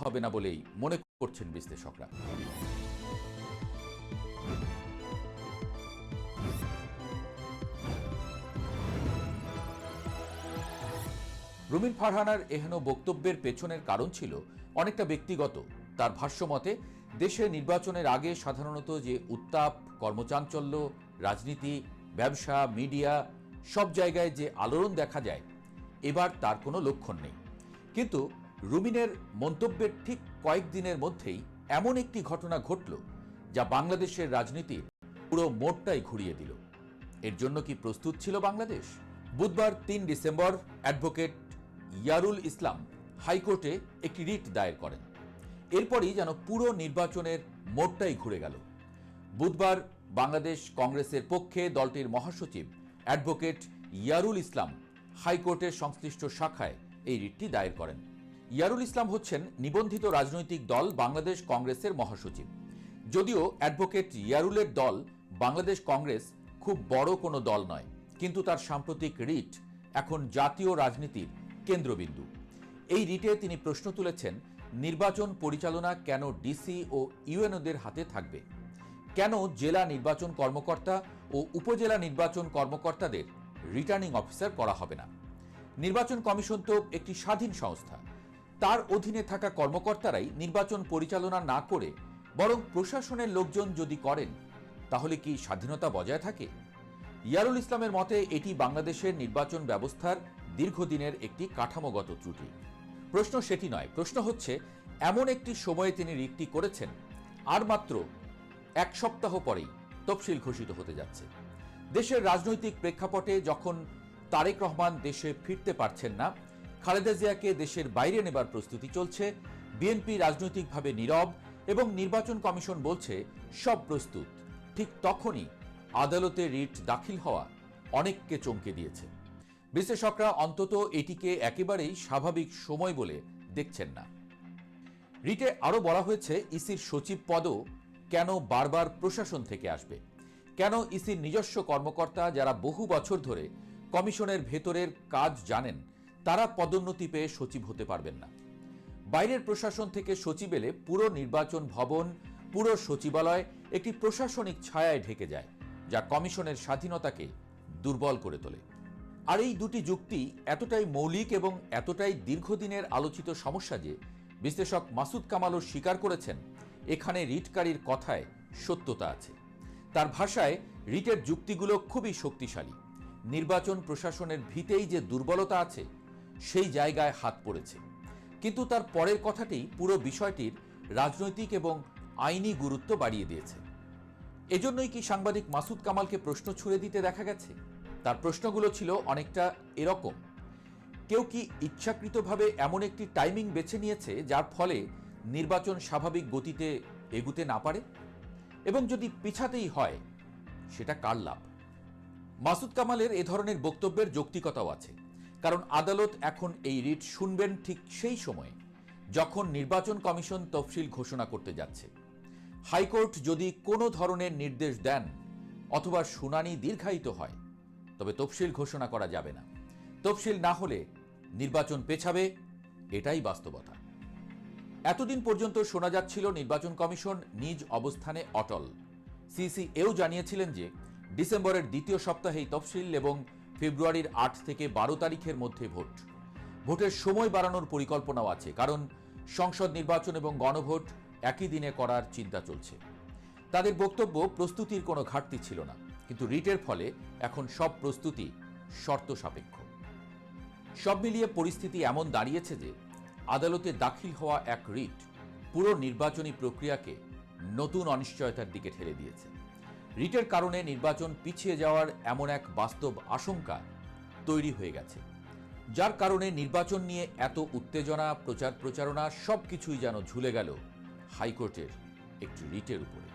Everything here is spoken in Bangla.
হবে না বলেই মনে করছেন বিশ্লেষকরা। রুমিন ফারহানার এহেন বক্তব্যের পেছনের কারণ ছিল অনেকটা ব্যক্তিগত। তার ভাষ্যমতে দেশে নির্বাচনের আগে সাধারণত যে উত্তাপ, কর্মচাঞ্চল্য, রাজনীতি, ব্যবসা, মিডিয়া সব জায়গায় যে আলোড়ন দেখা যায়, এবার তার কোনো লক্ষণ নেই। কিন্তু রুমিনের মন্তব্যের ঠিক কয়েকদিনের মধ্যেই এমন একটি ঘটনা ঘটল যা বাংলাদেশের রাজনীতির পুরো মোড়টাই ঘুরিয়ে দিল। এর জন্য কি প্রস্তুত ছিল বাংলাদেশ? বুধবার ৩ ডিসেম্বর অ্যাডভোকেট ইয়ারুল ইসলাম হাইকোর্টে একটি রিট দায়ের করেন। এরপরই যেন পুরো নির্বাচনের মোড়টাই ঘুরে গেল। বুধবার বাংলাদেশ কংগ্রেসের পক্ষে দলটির মহাসচিব অ্যাডভোকেট ইয়ারুল ইসলাম হাইকোর্টের সংশ্লিষ্ট শাখায় এই রিটটি দায়ের করেন। ইয়ারুল ইসলাম হচ্ছেন নিবন্ধিত রাজনৈতিক দল বাংলাদেশ কংগ্রেসের মহাসচিব। যদিও অ্যাডভোকেট ইয়ারুলের দল বাংলাদেশ কংগ্রেস খুব বড় কোনো দল নয়, কিন্তু তার সাম্প্রতিক রিট এখন জাতীয় রাজনীতির কেন্দ্রবিন্দু। এই রিটে তিনি প্রশ্ন তুলেছেন, নির্বাচন পরিচালনা কেন ডিসি ও ইউএনওদের হাতে থাকবে? কেন জেলা নির্বাচন কর্মকর্তা ও উপজেলা নির্বাচন কর্মকর্তাদের রিটার্নিং অফিসার করা হবে না? নির্বাচন কমিশন তো একটি স্বাধীন সংস্থা। তার অধীনে থাকা কর্মকর্তারাই নির্বাচন পরিচালনা না করে বরং প্রশাসনের লোকজন যদি করেন, তাহলে কি স্বাধীনতা বজায় থাকে? ইয়ারুল ইসলামের মতে এটি বাংলাদেশের নির্বাচন ব্যবস্থার দীর্ঘদিনের একটি কাঠামোগত ত্রুটি। প্রশ্ন সেটি নয়, প্রশ্ন হচ্ছে এমন একটি সময়ে তিনি রিটটি করেছেন, আর মাত্র 1 সপ্তাহ পরেই তফসিল ঘোষিত হতে যাচ্ছে। দেশের রাজনৈতিক প্রেক্ষাপটে যখন তারেক রহমান দেশে ফিরতে পারছেন না, খালেদা জিয়াকে দেশের বাইরে নেবার প্রস্তুতি চলছে, বিএনপি রাজনৈতিকভাবে নীরব এবং নির্বাচন কমিশন বলছে সব প্রস্তুত, ঠিক তখনই আদালতে রিট দাখিল হওয়া অনেককে চমকে দিয়েছে। বিশ্লেষকরা অন্তত এটিকে একেবারেই স্বাভাবিক সময় বলে দেখছেন না। রিটে আরও বলা হয়েছে, ইসির সচিব পদও কেন বারবার প্রশাসন থেকে আসবে? কেন ইসির নিজস্ব কর্মকর্তা যারা বহু বছর ধরে কমিশনের ভেতরের কাজ জানেন, তারা পদোন্নতি পেয়ে সচিব হতে পারবেন না? বাইরের প্রশাসন থেকে সচিব এলে পুরো নির্বাচন ভবন, পুরো সচিবালয় একটি প্রশাসনিক ছায়ায় ঢেকে যায়, যা কমিশনের স্বাধীনতাকে দুর্বল করে তোলে। আর এই দুটি যুক্তি এতটাই মৌলিক এবং এতটাই দীর্ঘদিনের আলোচিত সমস্যা যে বিশ্লেষক মাসুদ কামালও স্বীকার করেছেন, এখানে রিটকারীর কথায় সত্যতা আছে। তার ভাষায়, রিটের যুক্তিগুলো খুবই শক্তিশালী। নির্বাচন প্রশাসনের ভিতেই যে দুর্বলতা আছে, সেই জায়গায় হাত পড়েছে। কিন্তু তার পরের কথাটি পুরো বিষয়টির রাজনৈতিক এবং আইনি গুরুত্ব বাড়িয়ে দিয়েছে। এজন্যই কি সাংবাদিক মাসুদ কামালকে প্রশ্ন ছুড়ে দিতে দেখা গেছে? তার প্রশ্নগুলো ছিল অনেকটা এরকম, কেউ কি ইচ্ছাকৃতভাবে এমন একটি টাইমিং বেছে নিয়েছে যার ফলে নির্বাচন স্বাভাবিক গতিতে এগুতে না পারে? এবং যদি পিছাতেই হয়, সেটা কার লাভ? মাসুদ কামালের এ ধরনের বক্তব্যের যৌক্তিকতাও আছে, কারণ আদালত এখন এই রিট শুনবেন ঠিক সেই সময়ে যখন নির্বাচন কমিশন তফসিল ঘোষণা করতে যাচ্ছে। হাইকোর্ট যদি কোনো ধরনের নির্দেশ দেন অথবা শুনানি দীর্ঘায়িত হয়, তবে তফসিল ঘোষণা করা যাবে না। তফসিল না হলে নির্বাচন পেছাবে, এটাই বাস্তবতা। এতদিন পর্যন্ত শোনা যাচ্ছিল নির্বাচন কমিশন নিজ অবস্থানে অটল। সিসি এও জানিয়েছিলেন যে ডিসেম্বরের দ্বিতীয় সপ্তাহেই তফসিল এবং ফেব্রুয়ারির 8 থেকে 12 তারিখের মধ্যে ভোট। ভোটের সময় বাড়ানোর পরিকল্পনাও আছে, কারণ সংসদ নির্বাচন এবং গণভোট একই দিনে করার চিন্তা চলছে। তাদের বক্তব্য, প্রস্তুতির কোনো ঘাটতি ছিল না, কিন্তু রিটের ফলে এখন সব প্রস্তুতি শর্ত সাপেক্ষ। সব মিলিয়ে পরিস্থিতি এমন দাঁড়িয়েছে যে আদালতে দাখিল হওয়া এক রিট পুরো নির্বাচনী প্রক্রিয়াকে নতুন অনিশ্চয়তার দিকে ঠেলে দিয়েছে। রিটের কারণে নির্বাচন পিছিয়ে যাওয়ার এমন এক বাস্তব আশঙ্কা তৈরি হয়ে গেছে, যার কারণে নির্বাচন নিয়ে এত উত্তেজনা, প্রচারণা সবকিছুই যেন ঝুলে গেল হাইকোর্টের একটি রিটের উপরে।